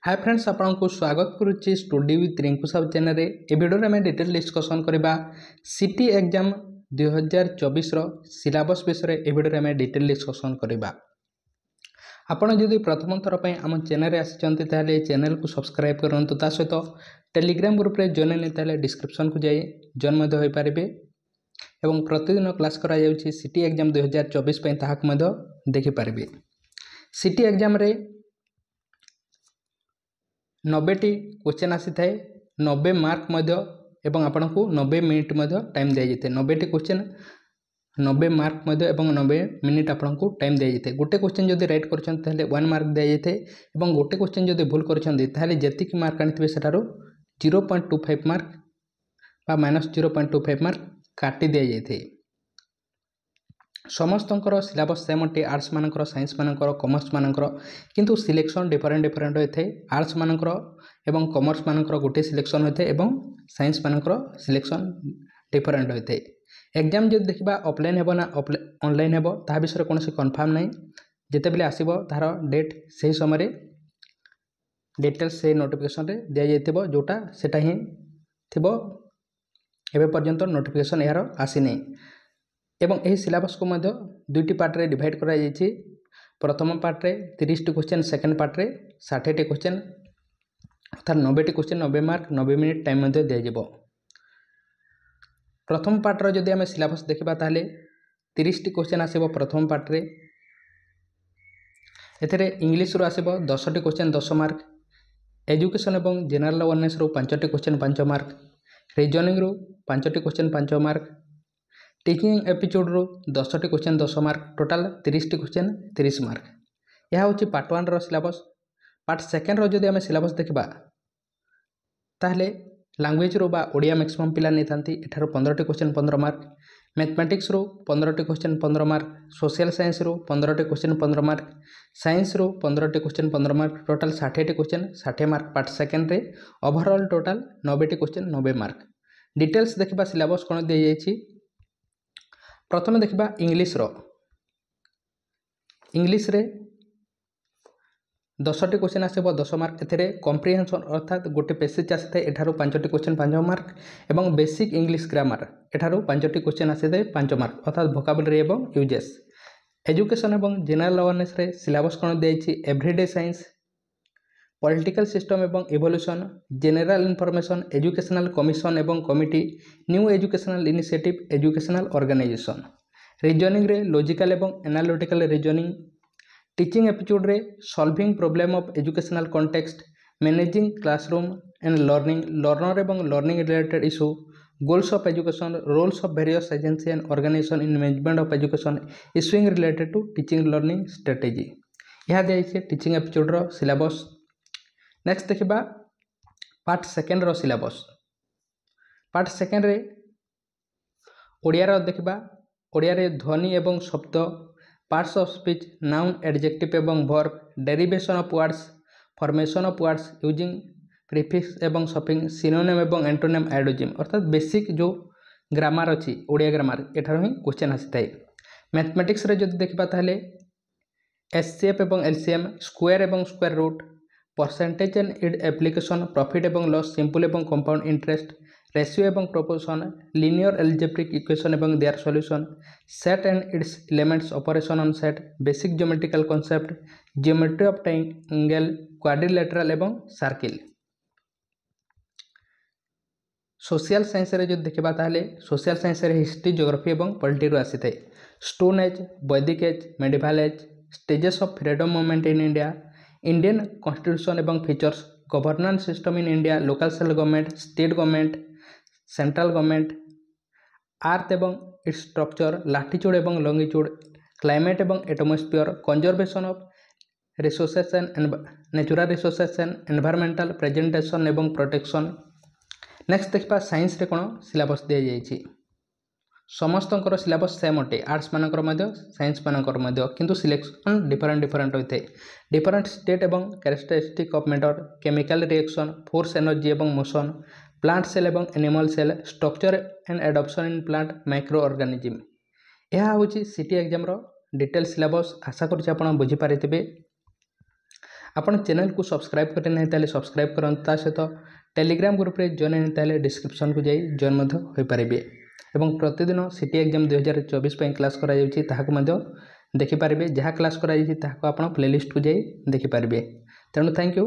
Hi friends आपको स्वागत करुच्ची study with Rinku साहब चैनल रे ए वीडियो में आम डिटेल डिस्कसन करबा सिटी एग्जाम 2024 रो सिलेबस विषय ए वीडियो में आम डिटेल डिस्कसन करबा। आपण जदि प्रथम थर पे आम चैनल आसी ताले चैनल को सब्सक्राइब करंतु ता सहित टेलीग्राम ग्रुप रे जॉइन नहीं ताले डिस्क्रिप्शन को जाई जॉइन मध्य होई पारिबे एवं प्रतिदिन क्लास करा जाउची सिटी एग्जाम 2024 पे ताहाक मध्य देखि पारिबे। सिटी एग्जाम रे 90टी क्वेश्चन आसी थाए 90 मार्क मध्य एवं आपन को 90 मिनिट मध्य टाइम दिया जाए 90टी क्वेश्चन 90 मार्क मध्य एवं 90 मिनिट आपन को टाइम दिया जाए। गोटे क्वेश्चन जदि राइट करछन ताले 1 मार्क दिया जाए एवं गोटे क्वेश्चन जदि भूल करछन ताले जेतिक मार्क आनिथिबे सेटारो 0.25 मार्क बा -0.25 मार्क काटी दिया जाए। समस्तंकर सिलेबस सेम अटे आर्ट्स मानकर साइंस मानकर कॉमर्स मानकर किंतु सिलेक्शन डिफरेंट होते आर्ट्स मानकर एवं कॉमर्स मानकर गोटे सिलेक्शन होते एवं साइंस मानकर सिलेक्शन डिफरेंट होते। एग्जाम जब देखा ऑफलाइन हेबो ना ऑनलाइन हेबो ता विषय कौन कन्फर्म नहीं जिते बेले आसीबो तार डेट से समय डिटेल्स से नोटिफिकेशन रे दिया जाइथिबो जोटा सेटा ही थिबो एबे पर्यंत नोटिफिकेशन यार आसी नहीं एवं यही सिलेबस को मध्य दुईटी पार्ट रे डिवाइड करा जायछि। प्रथम पार्ट रे 30टी क्वेश्चन सेकंड पार्ट रे 60टी क्वेश्चन अर्थात 90टी क्वेश्चन 90 मार्क 90 मिनिट टाइम मध्य दिया जिवो। प्रथम पार्ट रो जदि हम सिलेबस देखबा ताले 30टी क्वेश्चन आसीबो प्रथम पार्ट रे एथरे इंग्लिश रो आसीबो 10टी क्वेश्चन 10 मार्क एजुकेशन एवं जनरल अवेयरनेस रो 5टी क्वेश्चन 5 मार्क रीजनिंग रो 5टी क्वेश्चन 5 मार्क टीचिंग एपिसोड रो 10टी क्वेश्चन 10 मार्क टोटाल 30टी क्वेश्चन 30 मार्क। यह हूँ पार्ट 1 रो सिलेबस। पार्ट 2 रो जदि आम सिलेबस देखा ताहले लैंग्वेज रो बा ओडिया मैक्सिमम पिला नहीं थांती एठारो 15टी क्वेश्चन 15 मार्क मैथमेटिक्स रो 15टी क्वेश्चन 15 मार्क सोशल साइंस रो 15टी क्वेश्चन 15 मार्क साइंस रो 15टी क्वेश्चन 15 मार्क टोटाल 60टी क्वेश्चन 60 मार्क। पार्ट 2 रे ओवरऑल टोटाल 90टी क्वेश्चन 90 मार्क। डिटेल्स देखा सिलेबस कौन दी जाइछि। प्रथम देखा इंग्लिश रे 10टी क्वेश्चन आसो 10 मार्क एथे कॉम्प्रिहेंशन अर्थात गोटे पैसेज आसी था एठारो 5टी क्वेश्चन 5 मार्क एवं बेसिक इंग्लिश ग्रामर एठारो 5टी क्वेश्चन आसी था 5 मार्क अर्थात वोकाबुलरी एवं यूजेस। एजुकेशन एवं जनरल अवेयरनेस रे सिलेबस कौन दी एवरीडे साइंस पॉलिटिकल सिस्टम एवं evolution general information educational commission एवं committee new educational initiative educational organization. Reasoning रे लॉजिकल एवं एनालिटिकल रीजनिंग टीचिंग एपिसोड रे solving problem of educational context managing classroom and learning learner एवं learning related issue goals of education roles of various agency and organization in management of education issuing related to teaching learning strategy. यह दिखाई teaching episode रो syllabus. Next देखा part 2 रो syllabus. Part 2 रे ओडिया देखा ओडिया रे ध्वनि एवं शब्द parts of speech noun adjective एवं verb derivation of words formation of words using prefix एवं सफिक्स सिनोनिम एवं एंटोनिम आइडोजिम अर्थात बेसिक जो ग्रामर अच्छी ओडिया ग्रामर एठार ही क्वेश्चन आसी थाए। मैथमेटिक्स रे जदि देखबा ताहले एचसीएफ एवं एलसीएम स्क्वायर एवं square root percentage and it application profit एवं लॉस सिंपल एवं कंपाउंड इंटरेस्ट रेशियो एवं प्रोपोर्शन लिनियर एल्जेब्रिक इक्वेशन एवं their solution set and its elements operation on set basic geometrical concept geometry of triangle quadrilateral एवं circle. Social science रे जो देखबा ताहले social science रे हिस्ट्री ज्योग्राफी एवं पॉलिटी रो आसी थाए stone age Vedic age medieval age stages of freedom movement in India Indian constitution एवं features governance system in India local cell government state government central government earth एवं its structure latitude एवं longitude climate एवं atmosphere conservation of resources and natural resources and environmental presentation एवं protection. Next देखा science रे कौन syllabus दी जाइए। समस्तंकर सिलेबस सेम अटे आर्ट्स मानकर साइंस मानकर किंतु सिलेक्शन डिफरेंट होते डिफरेंट स्टेट एवं characteristic of matter chemical reaction force energy एवं मोशन प्लांट सेल एवं animal cell structure and adoption in plant microorganism. यह हूँ सिटी एग्जाम रो डिटेल सिलेबस। आशा करुँच आप बुझीपारे। ଆପଣ ଚ୍ୟାନେଲକୁ ସବସ୍କ୍ରାଇବ୍ କରିନାହିଁ ତାହେଲେ ସବସ୍କ୍ରାଇବ୍ କରନ୍ତୁ। ତା ସହିତ ଟେଲିଗ୍ରାମ ଗ୍ରୁପରେ ଜଏନ୍ ହେଇନି ତାହେଲେ ଡିସ୍କ୍ରିପ୍ସନକୁ ଯାଇ ଜଏନ୍ ମଧ୍ୟ ହୋଇପାରିବେ। ଏବଂ ପ୍ରତିଦିନ ସିଟି ଏକ୍ଜାମ୍ 2024 ପାଇଁ କ୍ଲାସ୍ କରାଯାଉଛି, ତାହାକୁ ମଧ୍ୟ ଦେଖିପାରିବେ। ଯାହା କ୍ଲାସ୍ କରାଯାଇଛି ତାହାକୁ ଆପଣ ପ୍ଲେଲିଷ୍ଟକୁ ଯାଇ ଦେଖିପାରିବେ। ତେଣୁ ଥ୍ୟାଙ୍କ ୟୁ।